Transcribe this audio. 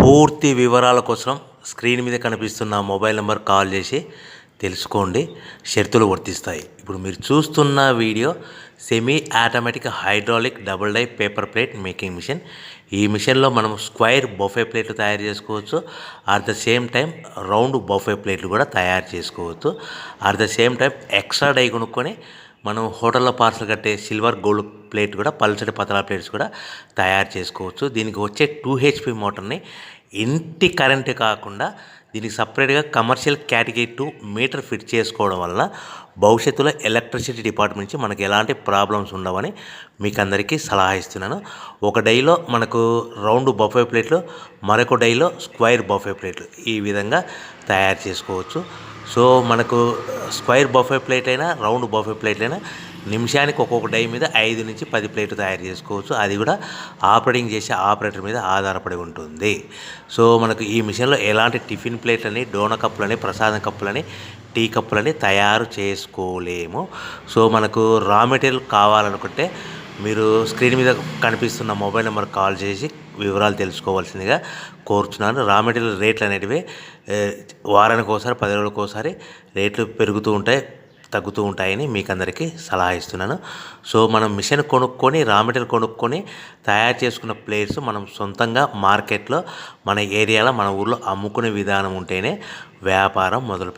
పూర్తి వివరాల కోసం స్క్రీన్ మీద కనిపిస్తున్న మొబైల్ నెంబర్ కాల్ చేసి తెలుసుకోండి. షరతులు వర్తిస్తాయి. ఇప్పుడు మీరు చూస్తున్న video semi automatic hydraulic double die paper plate making machine. ఈ మిషన్లో మనం స్క్వైర్ బఫే ప్లేట్లు తయారు చేసుకోవచ్చు. At the same time round buffet ప్లేట్లు కూడా తయారు చేసుకోవచ్చు. At the same time extra die కొనుక్కొని మనం హోటల్లో పార్సల్ కట్టే సిల్వర్ గోల్డ్ ప్లేట్ కూడా పల్చటి పతలా ప్లేట్స్ కూడా తయారు చేసుకోవచ్చు. దీనికి వచ్చే 2 HP మోటార్ని ఇంటి కరెంటు కాకుండా దీనికి సపరేట్గా కమర్షియల్ కేటగిరీ 2 మీటర్ ఫిట్ చేసుకోవడం వల్ల భవిష్యత్తులో ఎలక్ట్రిసిటీ డిపార్ట్మెంట్ నుంచి మనకి ఎలాంటి ప్రాబ్లమ్స్ ఉండవని మీకు అందరికీ సలహా ఇస్తున్నాను. ఒక డైలో మనకు రౌండ్ బఫే ప్లేట్లు, మరొక డైలో స్క్వైర్ బఫే ప్లేట్లు ఈ విధంగా తయారు చేసుకోవచ్చు. సో మనకు స్క్వైర్ బఫే ప్లేట్ అయినా రౌండ్ బఫే ప్లేట్ అయినా నిమిషానికి ఒక్కొక్క డై మీద 5 నుంచి 10 ప్లేట్లు తయారు చేసుకోవచ్చు. అది కూడా ఆపరేటింగ్ చేసే ఆపరేటర్ మీద ఆధారపడి ఉంటుంది. సో మనకు ఈ మిషన్లో ఎలాంటి టిఫిన్ ప్లేట్లని, డోనా కప్పులని, ప్రసాదం కప్పులని, టీ కప్పులని తయారు చేసుకోలేము. సో మనకు రా మెటీరియల్ కావాలనుకుంటే మీరు స్క్రీన్ మీద కనిపిస్తున్న మొబైల్ నెంబర్ కాల్ చేసి వివరాలు తెలుసుకోవాల్సిందిగా కోరుచున్నాను. రా మెటీరియల్ రేట్లు అనేటివి వారానికి ఒకసారి, 10 రోజులకు ఒకసారి రేట్లు పెరుగుతూ ఉంటాయి, తగ్గుతూ ఉంటాయని మీకు అందరికీ సలహా ఇస్తున్నాను. సో మనం మిషన్ కొనుక్కొని, రా మెటీరియల్ కొనుక్కొని తయారు చేసుకున్న ప్లేట్స్ మనం సొంతంగా మార్కెట్లో మన ఏరియాలో, మన ఊర్లో అమ్ముకునే విధానం ఉంటేనే వ్యాపారం మొదలు